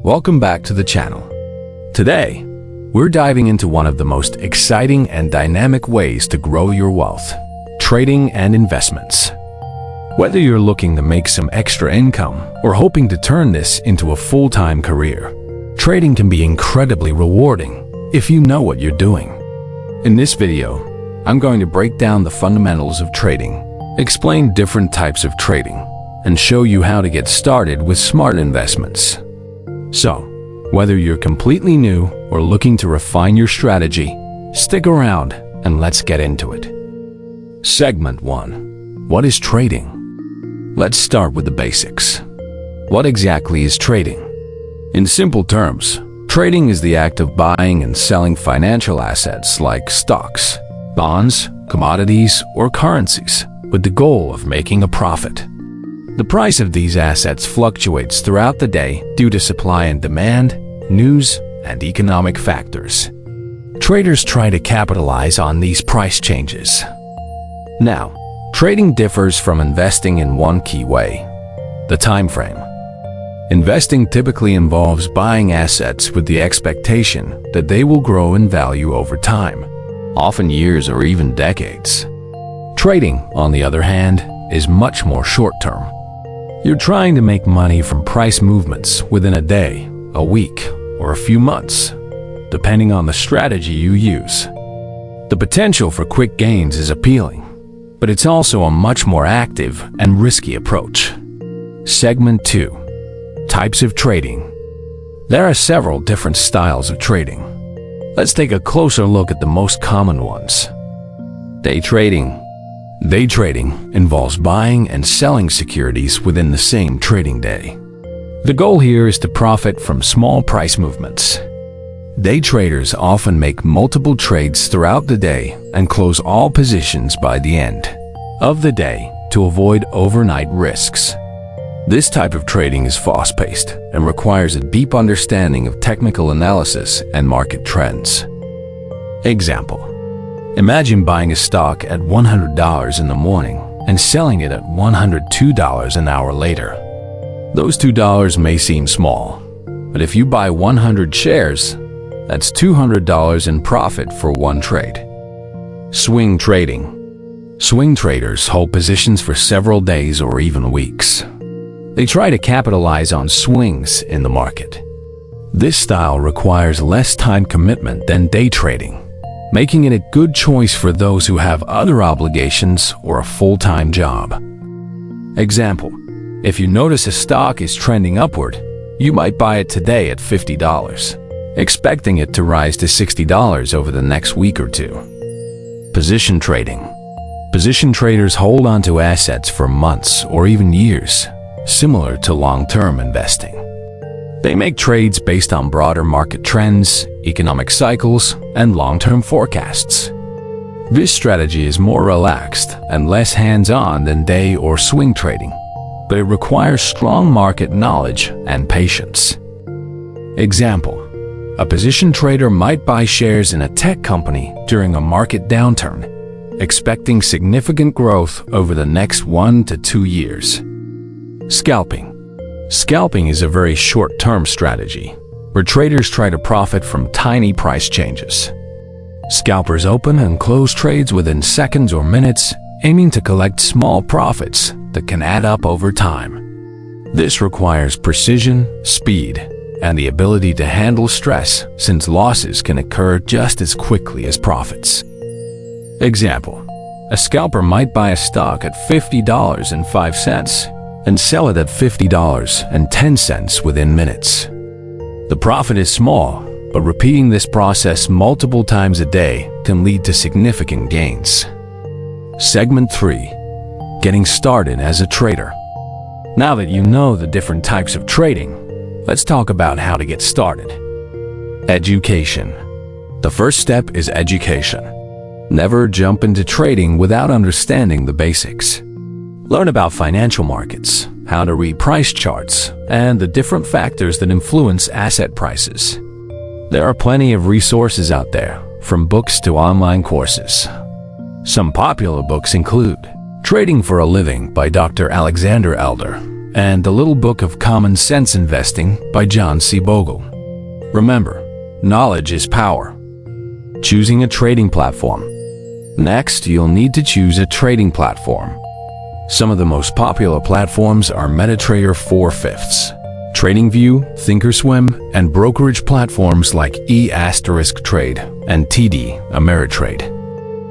Welcome back to the channel. Today, we're diving into one of the most exciting and dynamic ways to grow your wealth: trading and investments. Whether you're looking to make some extra income or hoping to turn this into a full-time career, trading can be incredibly rewarding if you know what you're doing. In this video, I'm going to break down the fundamentals of trading, explain different types of trading, and show you how to get started with smart investments. So, whether you're completely new or looking to refine your strategy, stick around and let's get into it. Segment 1. What is trading? Let's start with the basics. What exactly is trading? In simple terms, trading is the act of buying and selling financial assets like stocks, bonds, commodities, or currencies, with the goal of making a profit. The price of these assets fluctuates throughout the day due to supply and demand, news, and economic factors. Traders try to capitalize on these price changes. Now, trading differs from investing in one key way: the time frame. Investing typically involves buying assets with the expectation that they will grow in value over time, often years or even decades. Trading, on the other hand, is much more short-term. You're trying to make money from price movements within a day, a week, or a few months, depending on the strategy you use. The potential for quick gains is appealing, but it's also a much more active and risky approach. Segment 2. Types of trading. There are several different styles of trading. Let's take a closer look at the most common ones. Day trading. Day trading involves buying and selling securities within the same trading day. The goal here is to profit from small price movements. Day traders often make multiple trades throughout the day and close all positions by the end of the day to avoid overnight risks. This type of trading is fast-paced and requires a deep understanding of technical analysis and market trends. Example: imagine buying a stock at $100 in the morning and selling it at $102 an hour later. Those $2 may seem small, but if you buy 100 shares, that's $200 in profit for one trade. Swing trading. Swing traders hold positions for several days or even weeks. They try to capitalize on swings in the market. This style requires less time commitment than day trading, making it a good choice for those who have other obligations or a full-time job. Example: if you notice a stock is trending upward, you might buy it today at $50, expecting it to rise to $60 over the next week or two. Position trading. Position traders hold on to assets for months or even years, similar to long-term investing. They make trades based on broader market trends, economic cycles, and long-term forecasts. This strategy is more relaxed and less hands-on than day or swing trading, but it requires strong market knowledge and patience. Example: a position trader might buy shares in a tech company during a market downturn, expecting significant growth over the next 1 to 2 years. Scalping. Scalping is a very short-term strategy, where traders try to profit from tiny price changes. Scalpers open and close trades within seconds or minutes, aiming to collect small profits that can add up over time. This requires precision, speed, and the ability to handle stress, since losses can occur just as quickly as profits. Example: a scalper might buy a stock at $50.05 and sell it at $50.10 within minutes. The profit is small, but repeating this process multiple times a day can lead to significant gains. Segment 3. Getting started as a trader. Now that you know the different types of trading, let's talk about how to get started. Education. The first step is education. Never jump into trading without understanding the basics. Learn about financial markets, how to read price charts, and the different factors that influence asset prices. There are plenty of resources out there, from books to online courses. Some popular books include Trading for a Living by Dr. Alexander Elder and The Little Book of Common Sense Investing by John C. Bogle. Remember, knowledge is power. Choosing a trading platform. Next, you'll need to choose a trading platform. Some of the most popular platforms are MetaTrader 4/5, TradingView, Thinkorswim, and brokerage platforms like E*Trade and TD Ameritrade.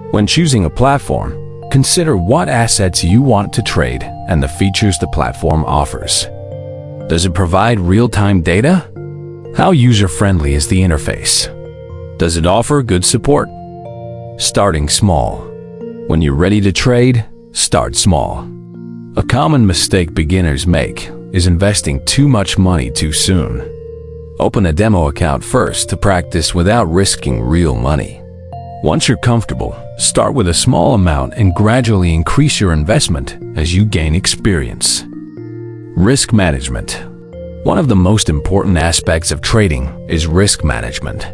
When choosing a platform, consider what assets you want to trade and the features the platform offers. Does it provide real-time data? How user-friendly is the interface? Does it offer good support? Starting small. When you're ready to trade, start small. A common mistake beginners make is investing too much money too soon. Open a demo account first to practice without risking real money. Once you're comfortable, start with a small amount and gradually increase your investment as you gain experience. Risk management. One of the most important aspects of trading is risk management.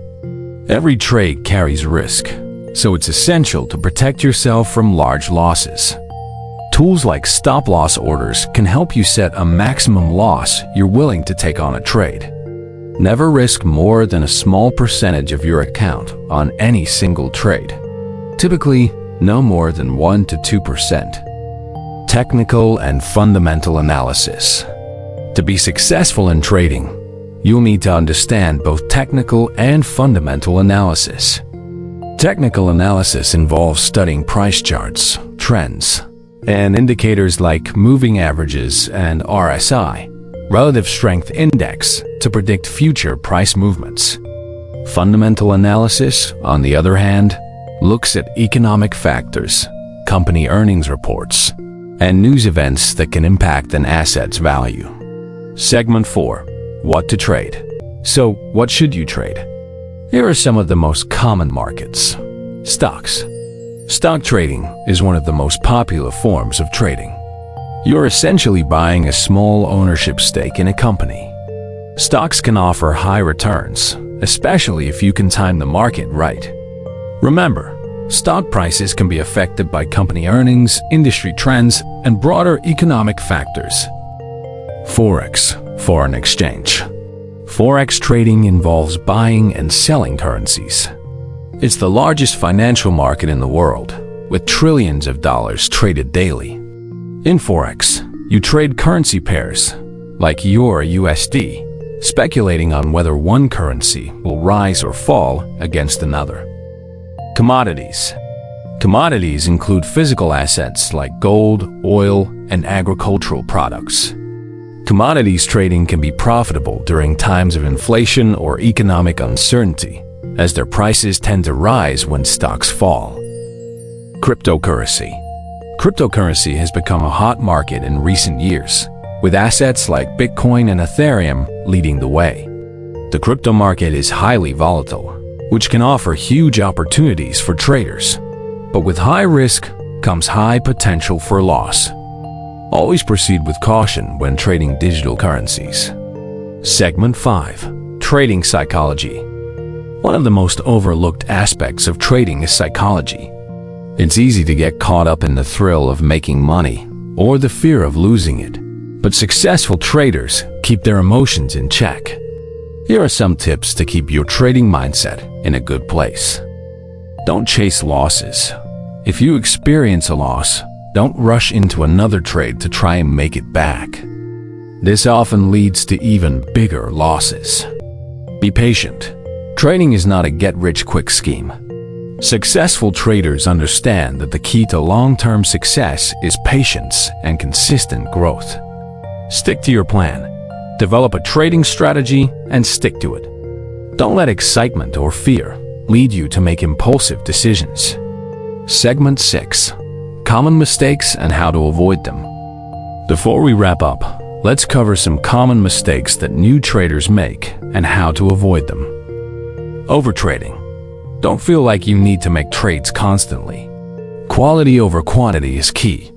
Every trade carries risk, so it's essential to protect yourself from large losses. Tools like stop-loss orders can help you set a maximum loss you're willing to take on a trade. Never risk more than a small percentage of your account on any single trade. Typically, no more than 1 to 2%. Technical and fundamental analysis. To be successful in trading, you'll need to understand both technical and fundamental analysis. Technical analysis involves studying price charts, trends, and indicators like moving averages and RSI, relative strength index, to predict future price movements. Fundamental analysis, on the other hand, looks at economic factors, company earnings reports, and news events that can impact an asset's value. Segment 4. What to trade. So, what should you trade? Here are some of the most common markets. Stocks. Stock trading is one of the most popular forms of trading. You're essentially buying a small ownership stake in a company. Stocks can offer high returns, especially if you can time the market right. Remember, stock prices can be affected by company earnings, industry trends, and broader economic factors. Forex, foreign exchange. Forex trading involves buying and selling currencies. It's the largest financial market in the world, with trillions of dollars traded daily. In Forex, you trade currency pairs, like Euro USD, speculating on whether one currency will rise or fall against another. Commodities. Commodities include physical assets like gold, oil, and agricultural products. Commodities trading can be profitable during times of inflation or economic uncertainty, as their prices tend to rise when stocks fall. Cryptocurrency. Cryptocurrency has become a hot market in recent years, with assets like Bitcoin and Ethereum leading the way. The crypto market is highly volatile, which can offer huge opportunities for traders. But with high risk comes high potential for loss. Always proceed with caution when trading digital currencies. Segment 5. Trading psychology. One of the most overlooked aspects of trading is psychology. It's easy to get caught up in the thrill of making money or the fear of losing it, but successful traders keep their emotions in check. Here are some tips to keep your trading mindset in a good place. Don't chase losses. If you experience a loss, don't rush into another trade to try and make it back. This often leads to even bigger losses. Be patient. Trading is not a get-rich-quick scheme. Successful traders understand that the key to long-term success is patience and consistent growth. Stick to your plan. Develop a trading strategy and stick to it. Don't let excitement or fear lead you to make impulsive decisions. Segment 6. Common mistakes and how to avoid them. Before we wrap up, let's cover some common mistakes that new traders make and how to avoid them. Overtrading. Don't feel like you need to make trades constantly. Quality over quantity is key.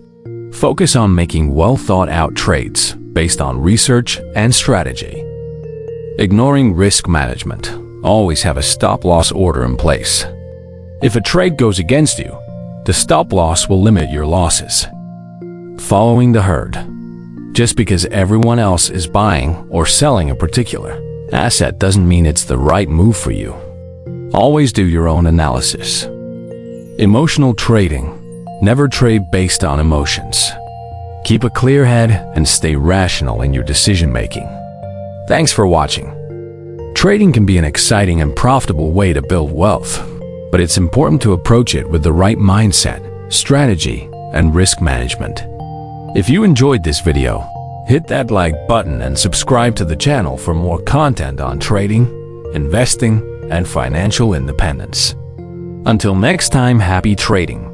Focus on making well-thought-out trades based on research and strategy. Ignoring risk management. Always have a stop-loss order in place. If a trade goes against you, the stop-loss will limit your losses. Following the herd. Just because everyone else is buying or selling a particular asset doesn't mean it's the right move for you. Always do your own analysis. Emotional trading. Never trade based on emotions. Keep a clear head and stay rational in your decision-making. Thanks for watching. Trading can be an exciting and profitable way to build wealth, but it's important to approach it with the right mindset, strategy, and risk management. If you enjoyed this video, hit that like button and subscribe to the channel for more content on trading, investing, and financial independence. Until next time, happy trading.